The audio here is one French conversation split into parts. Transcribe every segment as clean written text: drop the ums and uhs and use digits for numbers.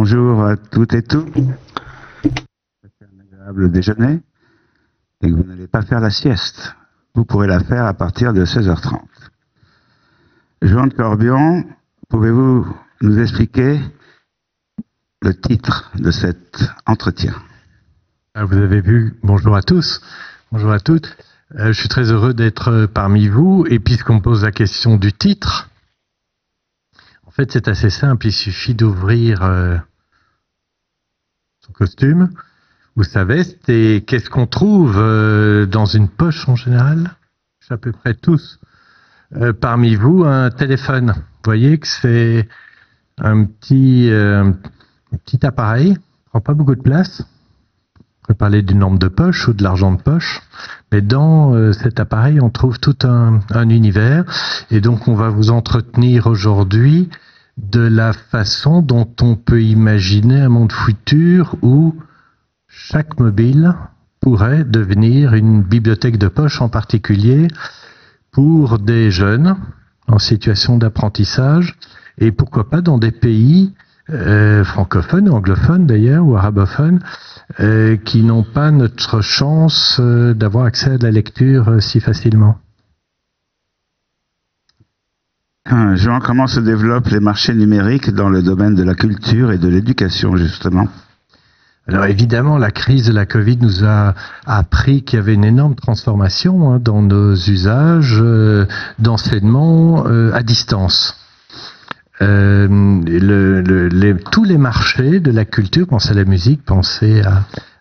bonjour à toutes et tous. C'est un agréable déjeuner et que vous n'allez pas faire la sieste. Vous pourrez la faire à partir de 16h30. Jean de Corbion, pouvez-vous nous expliquer le titre de cet entretien? Vous avez vu, bonjour à tous, bonjour à toutes. Je suis très heureux d'être parmi vous. Et puisqu'on me pose la question du titre, en fait c'est assez simple, il suffit d'ouvrir son costume ou sa veste et qu'est-ce qu'on trouve dans une poche en général? À peu près tous parmi vous, un téléphone. Vous voyez que c'est un petit appareil, ne prend pas beaucoup de place. On peut parler d'une lampe de poche ou de l'argent de poche, mais dans cet appareil, on trouve tout un univers. Et donc, on va vous entretenir aujourd'hui de la façon dont on peut imaginer un monde futur où chaque mobile pourrait devenir une bibliothèque de poche, en particulier pour des jeunes en situation d'apprentissage, et pourquoi pas dans des pays francophones, anglophones d'ailleurs, ou arabophones, qui n'ont pas notre chance d'avoir accès à de la lecture si facilement. Jean, comment se développent les marchés numériques dans le domaine de la culture et de l'éducation, justement? Alors évidemment, la crise de la Covid nous a appris qu'il y avait une énorme transformation dans nos usages d'enseignement à distance. Tous les marchés de la culture, pensez à la musique, pensez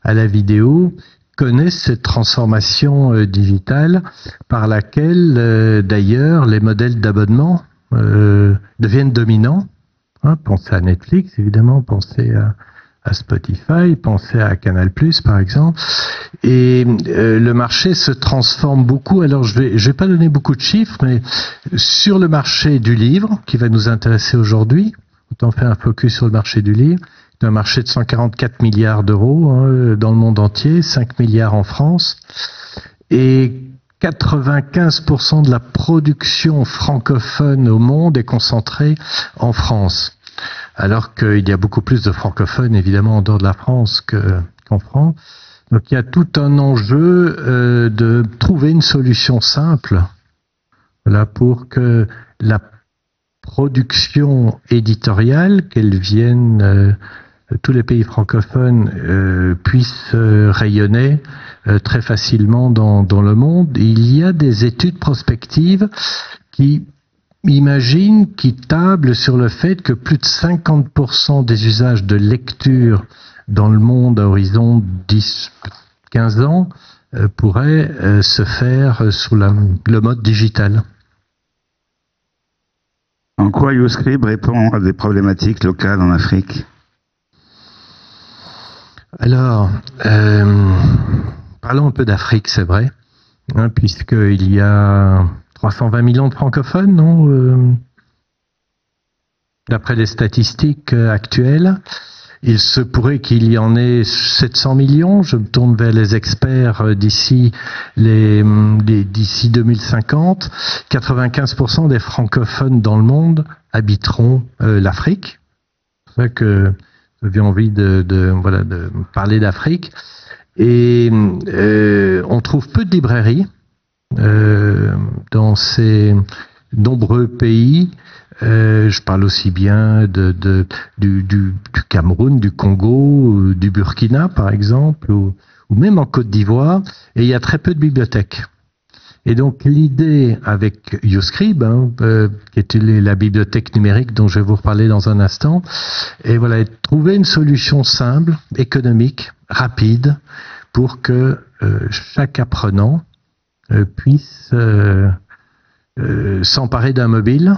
à la vidéo, connaissent cette transformation digitale par laquelle d'ailleurs les modèles d'abonnement deviennent dominants. Pensez à Netflix évidemment, pensez à Spotify, pensez à Canal+, par exemple. Et le marché se transforme beaucoup. Alors, je vais pas donner beaucoup de chiffres, mais sur le marché du livre, qui va nous intéresser aujourd'hui, autant faire un focus sur le marché du livre, c'est un marché de 144 milliards d'euros dans le monde entier, 5 milliards en France, et 95% de la production francophone au monde est concentrée en France. Alors qu'il y a beaucoup plus de francophones, évidemment, en dehors de la France qu'en France. Donc il y a tout un enjeu de trouver une solution simple pour que la production éditoriale, qu'elle vienne tous les pays francophones, puisse rayonner très facilement dans le monde. Il y a des études prospectives qui tablent sur le fait que plus de 50% des usages de lecture dans le monde à horizon 10-15 ans pourraient se faire sous le mode digital. En quoi YouScribe répond à des problématiques locales en Afrique? Alors, parlons un peu d'Afrique, c'est vrai, puisqu'il y a 320 millions de francophones, non d'après les statistiques actuelles. Il se pourrait qu'il y en ait 700 millions. Je me tourne vers les experts d'ici 2050. 95% des francophones dans le monde habiteront l'Afrique. C'est pour ça que j'avais envie de parler d'Afrique. Et on trouve peu de librairies dans ces nombreux pays. Je parle aussi bien du Cameroun, du Congo, du Burkina par exemple, ou même en Côte d'Ivoire, et il y a très peu de bibliothèques. Et donc l'idée avec YouScribe, qui est la bibliothèque numérique dont je vais vous reparler dans un instant, et voilà, trouver une solution simple, économique, rapide, pour que chaque apprenant puisse s'emparer d'un mobile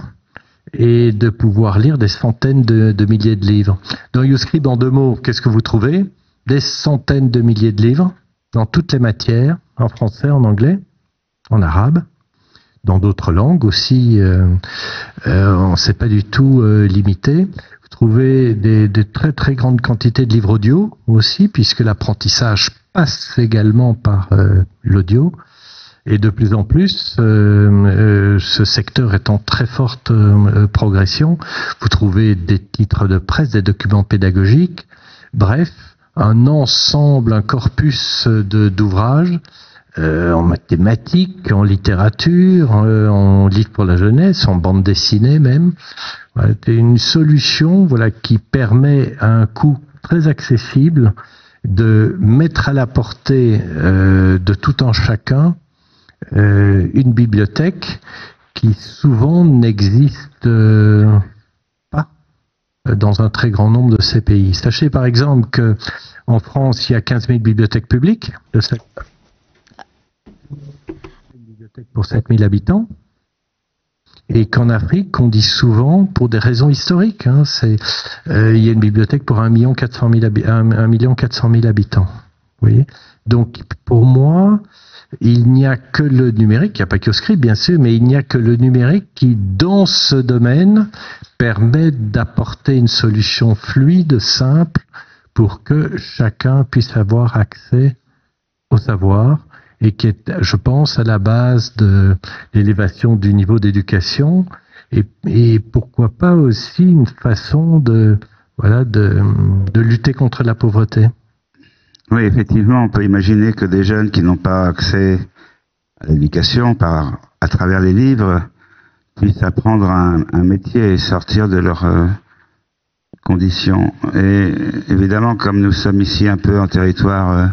et de pouvoir lire des centaines de milliers de livres. Dans YouScribe, en 2 mots, qu'est-ce que vous trouvez? Des centaines de milliers de livres, dans toutes les matières, en français, en anglais, en arabe, dans d'autres langues aussi, on ne s'est pas du tout limité. Vous trouvez des très très grandes quantités de livres audio aussi, puisque l'apprentissage passe également par l'audio. Et de plus en plus, ce secteur est en très forte progression. Vous trouvez des titres de presse, des documents pédagogiques, bref, un ensemble, un corpus d'ouvrages en mathématiques, en littérature, en livres pour la jeunesse, en bande dessinée même. Voilà, c'est une solution, voilà, qui permet à un coût très accessible de mettre à la portée de tout un chacun une bibliothèque qui souvent n'existe pas dans un très grand nombre de ces pays. Sachez par exemple qu'en France, il y a 15 000 bibliothèques publiques, pour 7 000 habitants, et qu'en Afrique, on dit souvent, pour des raisons historiques, hein, il y a une bibliothèque pour 1 400 000 habitants. Vous voyez ? Donc, pour moi, il n'y a que le numérique, il n'y a pas Kioscript bien sûr, mais il n'y a que le numérique qui, dans ce domaine, permet d'apporter une solution fluide, simple, pour que chacun puisse avoir accès au savoir, et qui est, je pense, à la base de l'élévation du niveau d'éducation, et pourquoi pas aussi une façon de lutter contre la pauvreté. Oui, effectivement, on peut imaginer que des jeunes qui n'ont pas accès à l'éducation à travers les livres puissent apprendre un métier et sortir de leurs conditions. Et évidemment, comme nous sommes ici un peu en territoire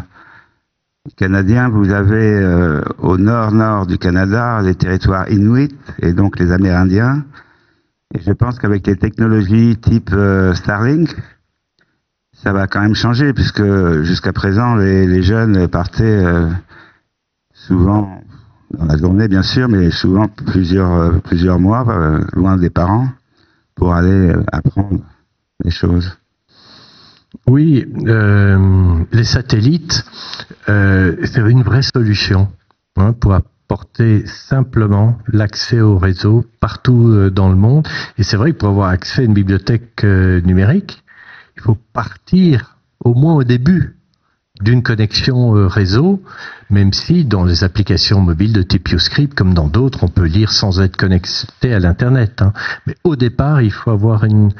canadien, vous avez au nord du Canada les territoires inuits et donc les Amérindiens. Et je pense qu'avec les technologies type Starlink, ça va quand même changer, puisque jusqu'à présent, les jeunes partaient souvent dans la journée, bien sûr, mais souvent plusieurs mois, loin des parents, pour aller apprendre les choses. Oui, les satellites, c'est une vraie solution pour apporter simplement l'accès au réseau partout dans le monde. Et c'est vrai que pour avoir accès à une bibliothèque numérique, il faut partir au moins au début d'une connexion réseau, même si dans les applications mobiles de type Kioscript, comme dans d'autres, on peut lire sans être connecté à l'Internet. Mais au départ, il faut avoir une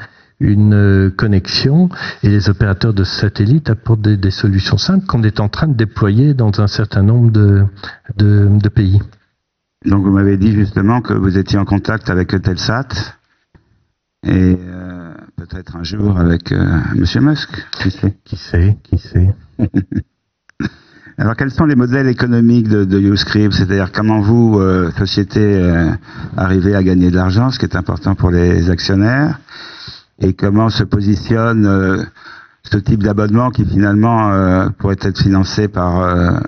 connexion, et les opérateurs de satellites apportent des solutions simples qu'on est en train de déployer dans un certain nombre de pays. Donc vous m'avez dit justement que vous étiez en contact avec Eutelsat, et peut-être un jour avec Monsieur Musk, qui sait. Alors quels sont les modèles économiques de Kioscript, c'est-à-dire comment vous, société, arrivez à gagner de l'argent, ce qui est important pour les actionnaires, et comment se positionne ce type d'abonnement qui finalement pourrait être financé par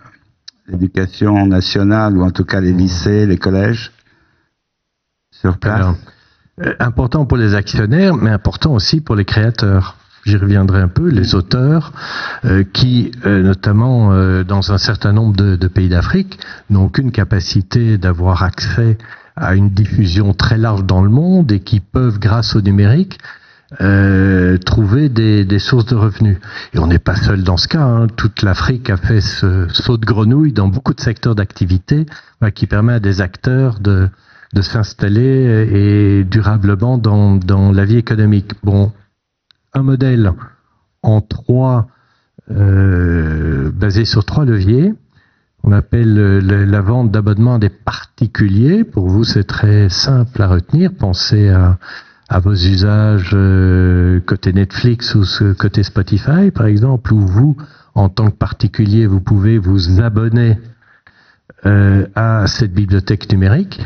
l'éducation nationale, ou en tout cas les lycées, les collèges, sur place. Alors, important pour les actionnaires, mais important aussi pour les créateurs. J'y reviendrai un peu, les auteurs qui, notamment dans un certain nombre de pays d'Afrique, n'ont aucune capacité d'avoir accès à une diffusion très large dans le monde, et qui peuvent, grâce au numérique, trouver des sources de revenus. Et on n'est pas seul dans ce cas. Toute l'Afrique a fait ce saut de grenouille dans beaucoup de secteurs d'activité qui permet à des acteurs de s'installer et durablement dans la vie économique. Bon, un modèle en basé sur 3 leviers. On appelle la vente d'abonnements à des particuliers. Pour vous, c'est très simple à retenir. Pensez à vos usages côté Netflix ou côté Spotify, par exemple, où vous, en tant que particulier, vous pouvez vous abonner à cette bibliothèque numérique.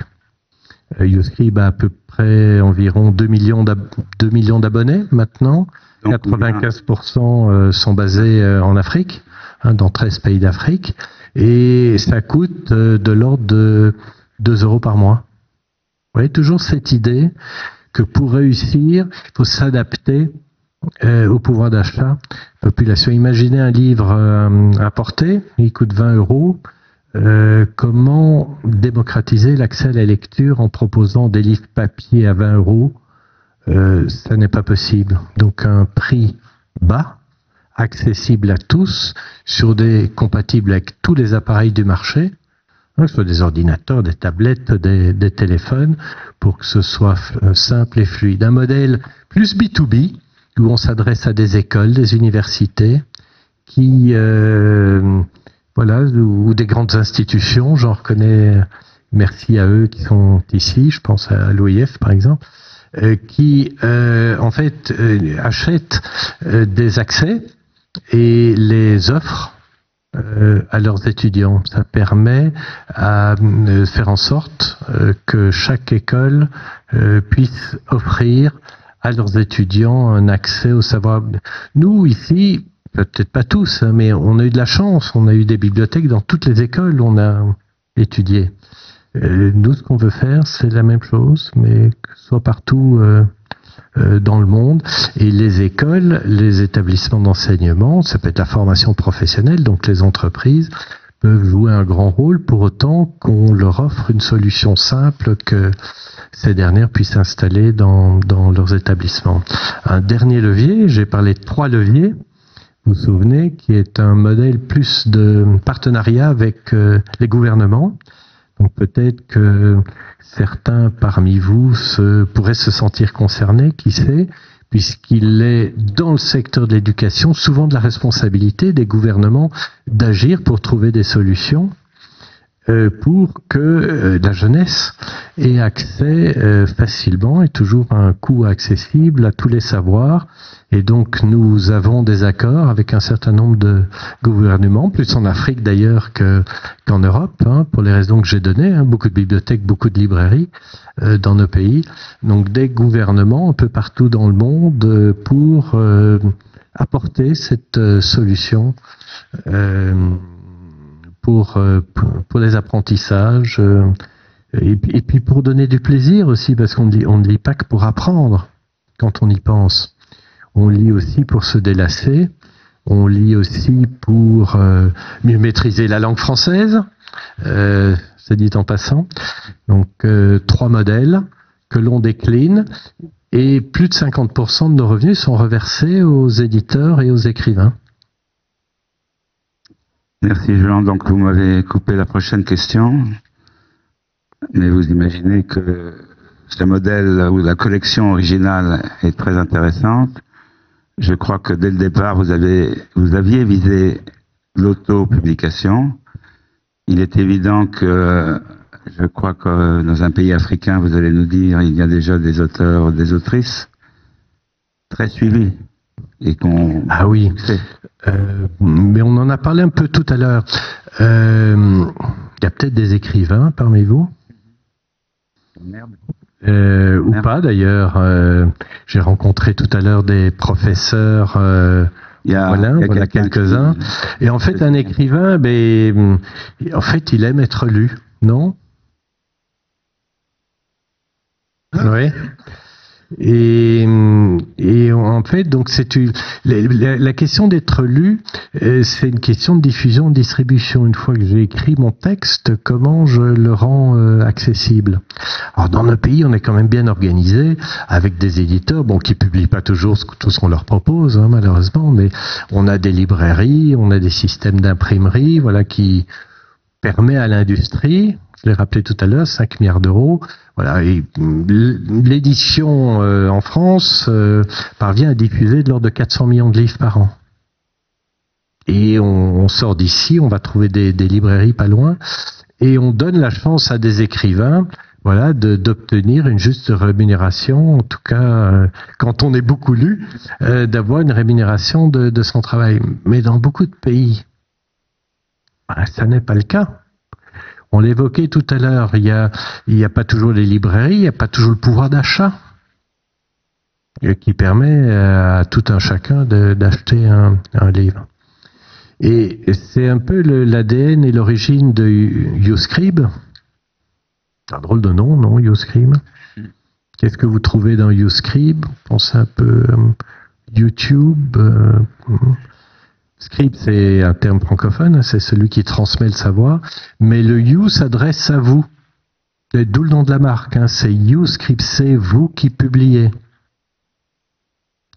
Kioscript a à peu près environ 2 millions d'abonnés maintenant. Donc, 95% sont basés en Afrique, dans 13 pays d'Afrique. Et ça coûte de l'ordre de 2 € par mois. Vous voyez, toujours cette idée que pour réussir, il faut s'adapter au pouvoir d'achat de la population. Imaginez un livre importé, il coûte 20 €. Comment démocratiser l'accès à la lecture en proposant des livres papier à 20 €? Ça n'est pas possible. Donc un prix bas, accessible à tous, compatible avec tous les appareils du marché, que ce soit des ordinateurs, des tablettes, des téléphones, pour que ce soit simple et fluide. Un modèle plus B2B, où on s'adresse à des écoles, des universités, qui, voilà, ou des grandes institutions. J'en reconnais, merci à eux qui sont ici, je pense à l'OIF par exemple, qui en fait achètent des accès et les offrent à leurs étudiants. Ça permet de faire en sorte que chaque école puisse offrir à leurs étudiants un accès au savoir. Nous, ici, peut-être pas tous, hein, mais on a eu de la chance. On a eu des bibliothèques dans toutes les écoles où on a étudié. Nous, ce qu'on veut faire, c'est la même chose, mais que ce soit partout dans le monde. Et les écoles, les établissements d'enseignement, ça peut être la formation professionnelle, donc les entreprises peuvent jouer un grand rôle, pour autant qu'on leur offre une solution simple que ces dernières puissent installer dans leurs établissements. Un dernier levier, j'ai parlé de 3 leviers, vous vous souvenez, qui est un modèle plus de partenariat avec les gouvernements. Donc peut-être que certains parmi vous pourraient se sentir concernés, qui sait, puisqu'il est dans le secteur de l'éducation souvent de la responsabilité des gouvernements d'agir pour trouver des solutions pour que la jeunesse ait accès facilement et toujours à un coût accessible à tous les savoirs. Et donc nous avons des accords avec un certain nombre de gouvernements, plus en Afrique d'ailleurs qu'en Europe, hein, pour les raisons que j'ai données, hein, beaucoup de bibliothèques, beaucoup de librairies dans nos pays. Donc des gouvernements un peu partout dans le monde pour apporter cette solution pour les apprentissages et puis pour donner du plaisir aussi, parce qu'on ne lit pas que pour apprendre quand on y pense. On lit aussi pour se délasser, on lit aussi pour mieux maîtriser la langue française, c'est dit en passant. Donc 3 modèles que l'on décline, et plus de 50% de nos revenus sont reversés aux éditeurs et aux écrivains. Merci Jean. Donc vous m'avez coupé la prochaine question, mais vous imaginez que ce modèle ou la collection originale est très intéressante. Je crois que dès le départ, vous aviez visé l'auto-publication. Il est évident que je crois que dans un pays africain, vous allez nous dire, il y a déjà des auteurs, des autrices très suivis. Et ah oui, mais on en a parlé un peu tout à l'heure. Il y a peut-être des écrivains parmi vous. Ou pas d'ailleurs. J'ai rencontré tout à l'heure des professeurs. Voilà quelques-uns. Et en fait, un écrivain, en fait, il aime être lu, non? Oui. Et en fait, donc la question d'être lu, c'est une question de diffusion, de distribution. Une fois que j'ai écrit mon texte, comment je le rends accessible? Alors dans nos pays, on est quand même bien organisé avec des éditeurs, qui publient pas toujours tout ce qu'on leur propose, hein, malheureusement, mais on a des librairies, on a des systèmes d'imprimerie, voilà, qui permet à l'industrie, je l'ai rappelé tout à l'heure, 5 milliards d'euros. Voilà, et l'édition en France parvient à diffuser de l'ordre de 400 millions de livres par an. Et on sort d'ici, on va trouver des librairies pas loin, et on donne la chance à des écrivains, voilà, d'obtenir une juste rémunération, en tout cas, quand on est beaucoup lu, d'avoir une rémunération de son travail. Mais dans beaucoup de pays, ça n'est pas le cas. On l'évoquait tout à l'heure, il y a pas toujours les librairies, il n'y a pas toujours le pouvoir d'achat qui permet à tout un chacun d'acheter un livre. Et c'est un peu l'ADN et l'origine de YouScribe. C'est un drôle de nom, non, YouScribe? Qu'est-ce que vous trouvez dans YouScribe? Pensez un peu YouTube. Scribe, c'est un terme francophone, c'est celui qui transmet le savoir, mais le you s'adresse à vous. D'où le nom de la marque, hein, c'est YouScribe, c'est vous qui publiez.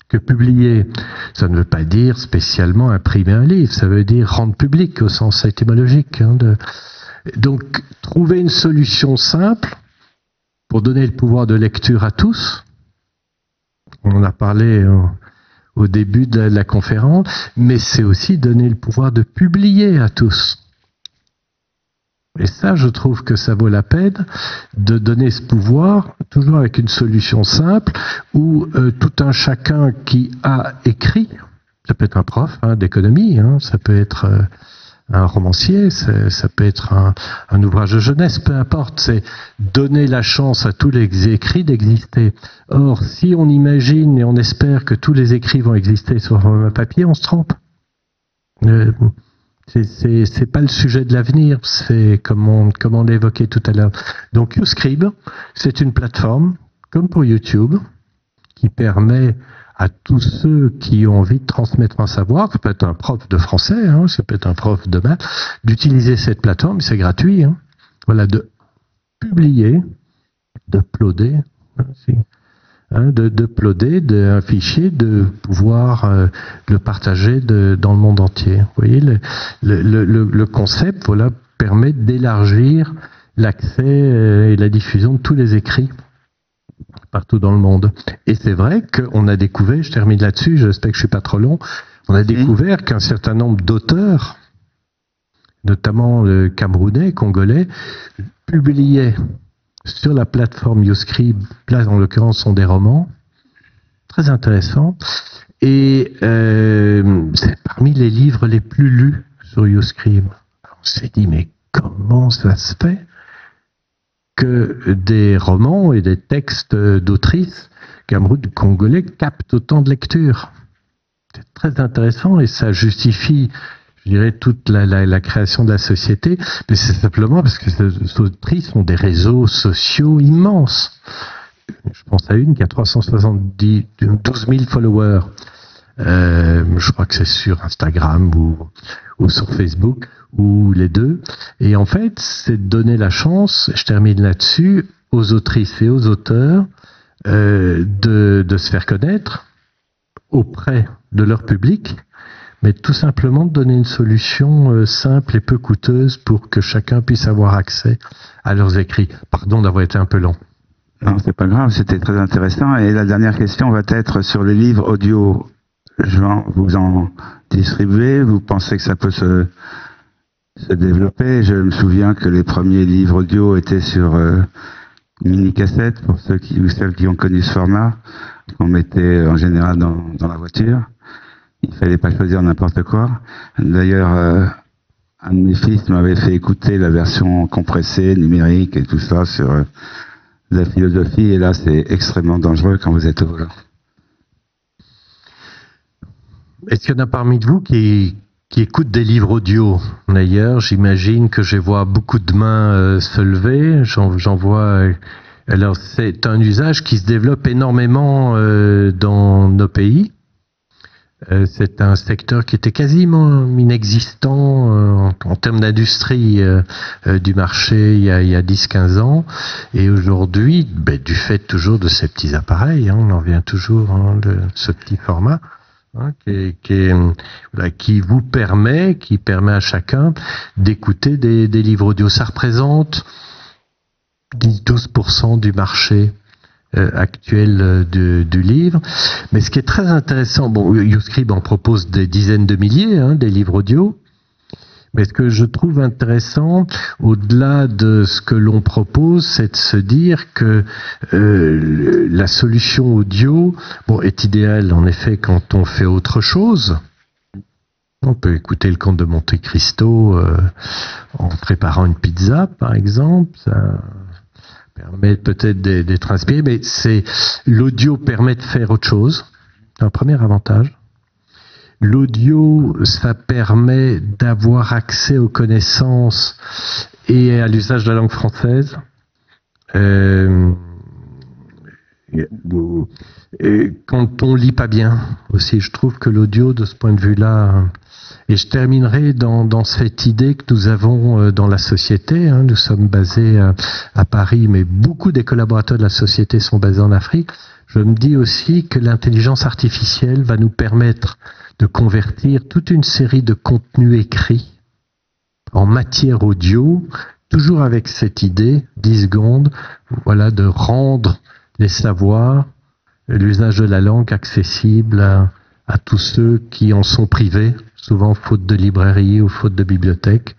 Que publier, ça ne veut pas dire spécialement imprimer un livre, ça veut dire rendre public au sens étymologique. Hein, Donc, trouver une solution simple pour donner le pouvoir de lecture à tous. On en a parlé au début de la conférence, mais c'est aussi donner le pouvoir de publier à tous. Et ça, je trouve que ça vaut la peine de donner ce pouvoir, toujours avec une solution simple, où tout un chacun qui a écrit, ça peut être un prof d'économie, ça peut être un romancier, ça peut être un ouvrage de jeunesse, peu importe, c'est donner la chance à tous les écrits d'exister. Or, si on imagine et on espère que tous les écrits vont exister sur un papier, on se trompe. C'est pas le sujet de l'avenir, c'est comme on l'évoquait tout à l'heure. Donc YouScribe, c'est une plateforme, comme pour YouTube, qui permet à tous ceux qui ont envie de transmettre un savoir, ça peut être un prof de français, ça peut être un prof de maths, d'utiliser cette plateforme, c'est gratuit, voilà, de publier, d'uploader, d'uploader un fichier, de pouvoir le partager dans le monde entier. Vous voyez, le concept, voilà, permet d'élargir l'accès et la diffusion de tous les écrits partout dans le monde. Et c'est vrai qu'on a découvert, je termine là-dessus, j'espère que je ne suis pas trop long, on a découvert qu'un certain nombre d'auteurs, notamment camerounais, congolais, publiaient sur la plateforme YouScribe, là en l'occurrence sont des romans, très intéressants, et c'est parmi les livres les plus lus sur YouScribe. On s'est dit, mais comment ça se fait que des romans et des textes d'autrices congolais captent autant de lectures? C'est très intéressant et ça justifie, je dirais, toute la création de la société, mais c'est simplement parce que ces autrices ont des réseaux sociaux immenses. Je pense à une qui a 12 000 followers. Je crois que c'est sur Instagram ou sur Facebook, ou les deux. Et en fait, c'est de donner la chance, je termine là-dessus, aux autrices et aux auteurs de se faire connaître auprès de leur public, mais tout simplement de donner une solution simple et peu coûteuse pour que chacun puisse avoir accès à leurs écrits. Pardon d'avoir été un peu long. Non, c'est pas grave, c'était très intéressant. Et la dernière question va être sur les livres audio. Vous en distribuez, vous pensez que ça peut se développer? Je me souviens que les premiers livres audio étaient sur mini-cassette, pour ceux ou celles qui ont connu ce format, qu'on mettait en général dans la voiture. Il fallait pas choisir n'importe quoi. D'ailleurs, un de mes fils m'avait fait écouter la version compressée, numérique et tout ça sur la philosophie, et là c'est extrêmement dangereux quand vous êtes au volant. Est-ce qu'il y en a parmi vous qui écoutent des livres audio? D'ailleurs, j'imagine que je vois beaucoup de mains se lever. J'en vois. Alors, c'est un usage qui se développe énormément dans nos pays. C'est un secteur qui était quasiment inexistant en termes d'industrie du marché il y a 10-15 ans. Et aujourd'hui, du fait toujours de ces petits appareils, on en revient toujours de ce petit format, qui permet à chacun d'écouter des livres audio. Ça représente 10-12% du marché actuel du livre. Mais ce qui est très intéressant, YouScribe en propose des dizaines de milliers, des livres audio. Mais ce que je trouve intéressant, au-delà de ce que l'on propose, c'est de se dire que la solution audio est idéale, en effet, quand on fait autre chose. On peut écouter le Comte de Monte Cristo en préparant une pizza, par exemple. Ça permet peut-être d'être inspiré, mais l'audio permet de faire autre chose. C'est un premier avantage. L'audio, ça permet d'avoir accès aux connaissances et à l'usage de la langue française. Quand on lit pas bien aussi, je trouve que l'audio, de ce point de vue-là, et je terminerai dans cette idée que nous avons dans la société. Nous sommes basés à Paris, mais beaucoup des collaborateurs de la société sont basés en Afrique. Je me dis aussi que l'intelligence artificielle va nous permettre de convertir toute une série de contenus écrits en matière audio toujours avec cette idée, 10 secondes, voilà, de rendre les savoirs, l'usage de la langue accessible à tous ceux qui en sont privés, souvent faute de librairie ou faute de bibliothèque.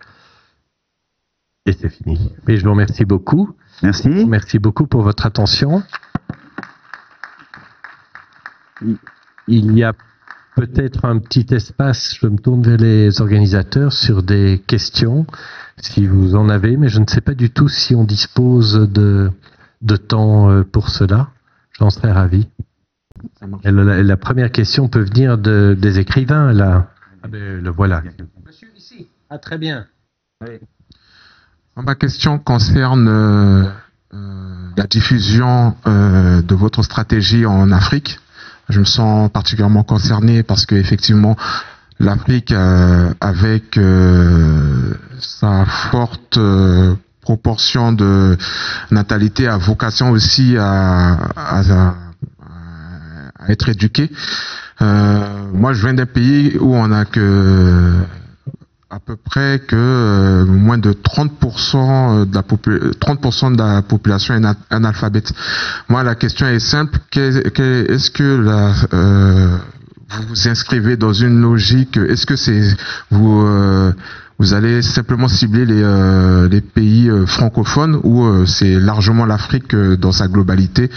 Et c'est fini. Mais je vous remercie beaucoup. Merci. Merci beaucoup pour votre attention. Il y a peut-être un petit espace, je me tourne vers les organisateurs, sur des questions, si vous en avez, mais je ne sais pas du tout si on dispose de temps pour cela. J'en serais ravi. Et la première question peut venir des écrivains, là. Ah ben, le voilà. Monsieur, ici. Ah, très bien. Oui. Ma question concerne la diffusion de votre stratégie en Afrique. Je me sens particulièrement concerné parce que effectivement l'Afrique, avec sa forte proportion de natalité, a vocation aussi à être éduquée. Moi, je viens d'un pays où on a à peu près que moins de 30% de la population est analphabète. Moi, la question est simple. Est-ce que vous vous inscrivez dans une logique? Est-ce que vous allez simplement cibler les pays francophones ou c'est largement l'Afrique dans sa globalité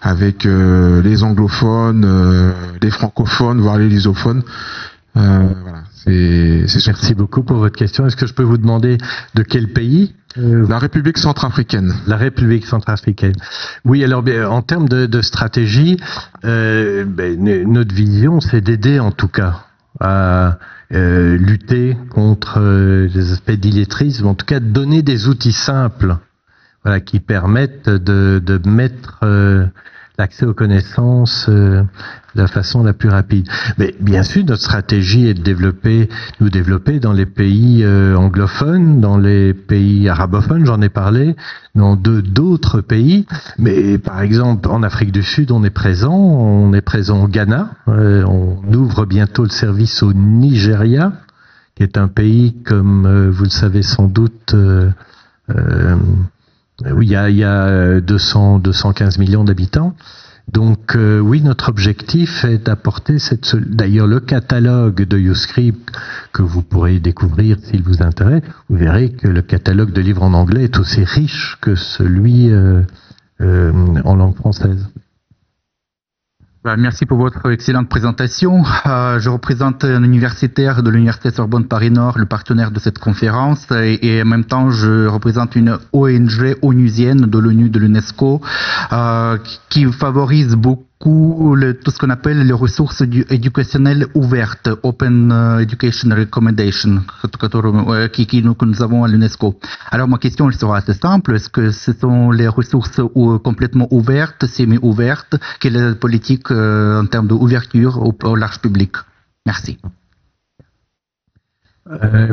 avec les anglophones, les francophones, voire les lusophones? Voilà. Merci beaucoup pour votre question. Est-ce que je peux vous demander de quel pays? La République centrafricaine. La République centrafricaine. Oui, alors en termes de stratégie, notre vision, c'est d'aider en tout cas à lutter contre les aspects d'illettrisme, en tout cas de donner des outils simples, voilà, qui permettent de mettre l'accès aux connaissances de la façon la plus rapide. Mais bien sûr, notre stratégie est de nous développer dans les pays anglophones, dans les pays arabophones, j'en ai parlé, dans d'autres pays. Mais par exemple, en Afrique du Sud, on est présent au Ghana, on ouvre bientôt le service au Nigeria, qui est un pays, comme vous le savez sans doute, où il y a 215 millions d'habitants. Donc oui, notre objectif est d'apporter d'ailleurs le catalogue de YouScript que vous pourrez découvrir s'il vous intéresse. Vous verrez que le catalogue de livres en anglais est aussi riche que celui en langue française. Merci pour votre excellente présentation. Je représente un universitaire de l'Université Sorbonne Paris-Nord, le partenaire de cette conférence, et en même temps je représente une ONG onusienne de l'ONU, de l'UNESCO, qui favorise beaucoup tout ce qu'on appelle les ressources éducationnelles ouvertes, Open Education Recommendation, que nous avons à l'UNESCO. Alors ma question elle sera assez simple. Est-ce que ce sont les ressources complètement ouvertes, semi-ouvertes? Quelle est la politique en termes d'ouverture au large public? Merci.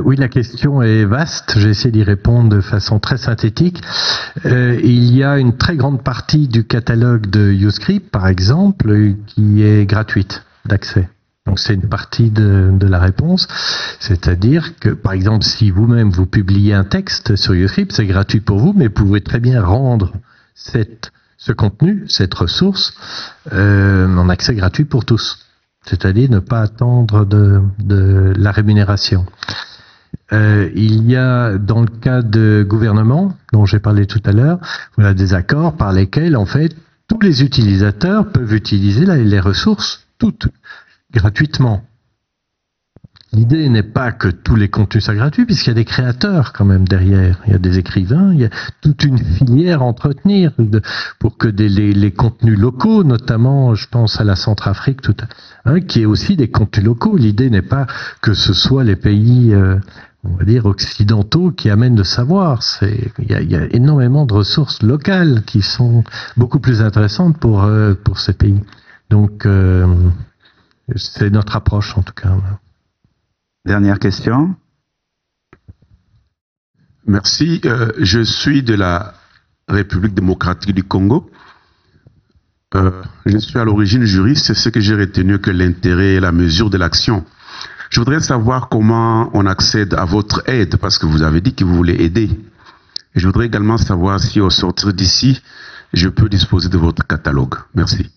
Oui, la question est vaste. J'ai essayé d'y répondre de façon très synthétique. Il y a une très grande partie du catalogue de YouScript, par exemple, qui est gratuite d'accès. Donc c'est une partie de la réponse. C'est-à-dire que, par exemple, si vous-même vous publiez un texte sur YouScript, c'est gratuit pour vous, mais vous pouvez très bien rendre ce contenu, cette ressource, en accès gratuit pour tous. C'est-à-dire ne pas attendre de la rémunération. Il y a, dans le cas de gouvernement, dont j'ai parlé tout à l'heure, voilà, des accords par lesquels, en fait, tous les utilisateurs peuvent utiliser les ressources, toutes, gratuitement. L'idée n'est pas que tous les contenus soient gratuits, puisqu'il y a des créateurs quand même derrière. Il y a des écrivains, il y a toute une filière à entretenir pour que les contenus locaux, notamment, je pense à la Centrafrique, qui est aussi des contenus locaux. L'idée n'est pas que ce soit les pays, on va dire, occidentaux qui amènent le savoir. Il y a énormément de ressources locales qui sont beaucoup plus intéressantes pour ces pays. Donc, c'est notre approche en tout cas. Dernière question. Merci. Je suis de la République démocratique du Congo. Je suis à l'origine juriste. C'est ce que j'ai retenu que l'intérêt et la mesure de l'action. Je voudrais savoir comment on accède à votre aide, parce que vous avez dit que vous voulez aider. Et je voudrais également savoir si au sortir d'ici, je peux disposer de votre catalogue. Merci.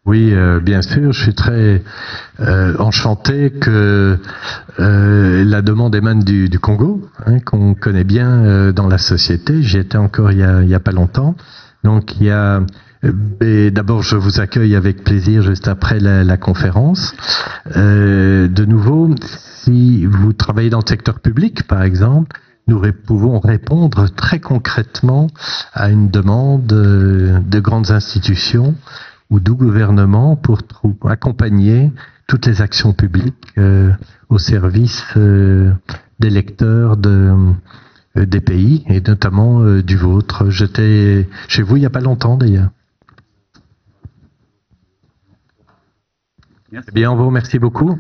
Oui, bien sûr, je suis très enchanté que la demande émane du Congo, hein, qu'on connaît bien dans la société. J'y étais encore il y a pas longtemps. Donc il y a d'abord je vous accueille avec plaisir juste après la conférence. De nouveau, si vous travaillez dans le secteur public, par exemple, nous pouvons répondre très concrètement à une demande de grandes institutions ou du gouvernement pour accompagner toutes les actions publiques au service des lecteurs des pays et notamment du vôtre. J'étais chez vous il n'y a pas longtemps d'ailleurs. Bien, on vous remercie beaucoup.